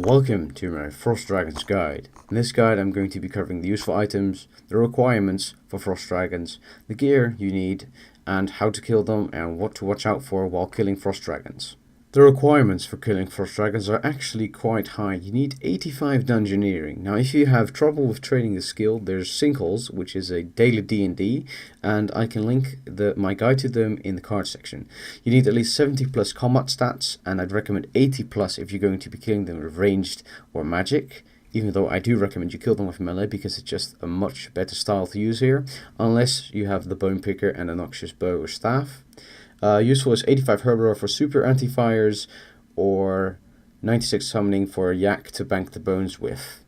Welcome to my Frost Dragons guide. In this guide I'm going to be covering the useful items, the requirements for Frost Dragons, the gear you need, and how to kill them and what to watch out for while killing Frost Dragons. The requirements for killing Frost Dragons are actually quite high. You need 85 Dungeoneering. Now if you have trouble with training the skill, there's Sinkholes, which is a daily D&D, and I can link my guide to them in the card section. You need at least 70 plus combat stats, and I'd recommend 80 plus if you're going to be killing them with ranged or magic. Even though I do recommend you kill them with melee because it's just a much better style to use here, unless you have the Bone Picker and a Noxious Bow or Staff. Useful is 85 Herbivore for super anti-fires, or 96 Summoning for a Yak to bank the bones with.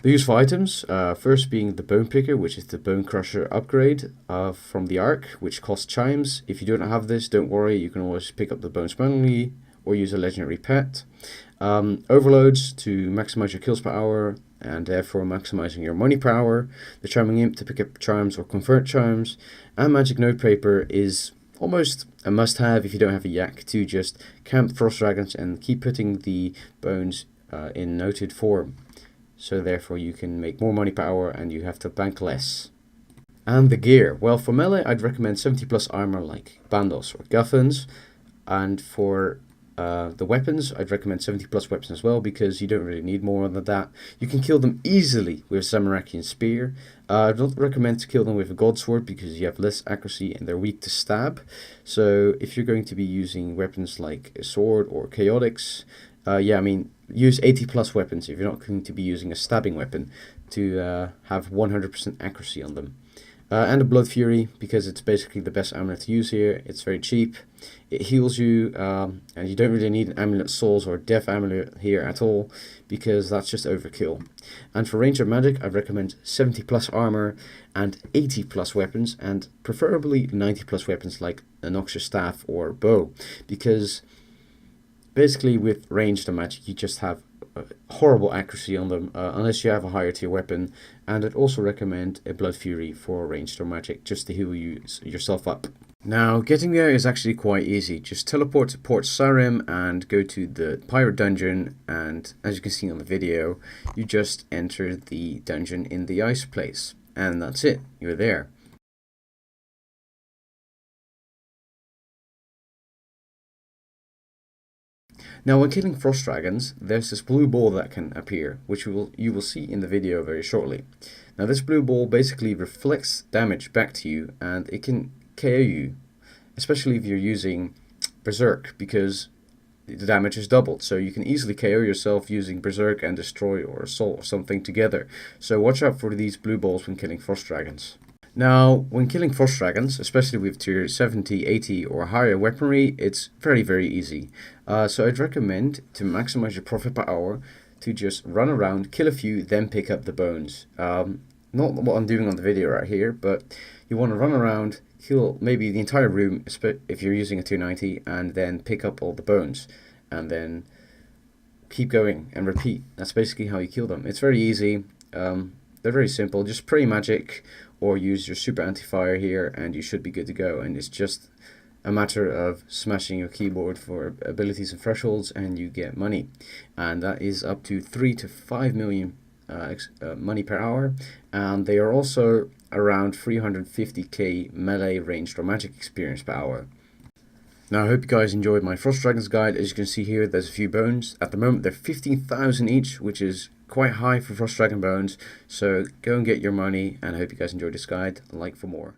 The useful items, first being the Bone Picker, which is the Bone Crusher upgrade from the Ark, which costs chimes. If you don't have this, don't worry, you can always pick up the bones manually or use a legendary pet. Overloads to maximize your kills per hour and therefore maximizing your money per hour. The Charming Imp to pick up charms or convert charms. And Magic Notepaper is almost a must-have if you don't have a Yak to just camp Frost Dragons and keep putting the bones in noted form. So therefore you can make more money per hour and you have to bank less. And the gear. Well, for melee I'd recommend 70 plus armor like Bandos or Guffins. And for the weapons, I'd recommend 70 plus weapons as well, because you don't really need more than that. You can kill them easily with Zamarakian Spear. I don't recommend to kill them with a God Sword because you have less accuracy and they're weak to stab. So if you're going to be using weapons like a sword or chaotics, use 80 plus weapons if you're not going to be using a stabbing weapon to have 100% accuracy on them. And a Blood Fury, because it's basically the best amulet to use here. It's very cheap, it heals you, and you don't really need an Amulet Souls or Death Amulet here at all, because that's just overkill. And for Ranger Magic, I recommend 70 plus armor and 80 plus weapons, and preferably 90 plus weapons like a Noxious Staff or Bow, because basically with ranged and magic you just have horrible accuracy on them unless you have a higher tier weapon. And I'd also recommend a Blood Fury for ranged or magic just to heal yourself up. Now getting there is actually quite easy. Just teleport to Port Sarim and go to the Pirate Dungeon, and as you can see on the video you just enter the dungeon in the ice place and that's it, you're there. Now when killing Frost Dragons, there's this blue ball that can appear, which you will see in the video very shortly. Now this blue ball basically reflects damage back to you, and it can KO you, especially if you're using Berserk, because the damage is doubled. So you can easily KO yourself using Berserk and Destroy or Assault or something together. So watch out for these blue balls when killing Frost Dragons. Now, when killing Frost Dragons, especially with tier 70, 80 or higher weaponry, it's very easy. So I'd recommend to maximize your profit per hour to just run around, kill a few, then pick up the bones. Not what I'm doing on the video right here, but you want to run around, kill maybe the entire room if you're using a tier 90, and then pick up all the bones. And then keep going and repeat. That's basically how you kill them. It's very easy. They're very simple. Just pray magic or use your super anti-fire here and you should be good to go. And it's just a matter of smashing your keyboard for abilities and thresholds and you get money. And that is up to 3 to 5 million money per hour. And they are also around 350k melee ranged or magic experience per hour. Now I hope you guys enjoyed my Frost Dragons guide. As you can see here, there's a few bones. At the moment they're 15,000 each, which is quite high for Frost Dragon bones. So go and get your money, and I hope you guys enjoyed this guide. Like for more.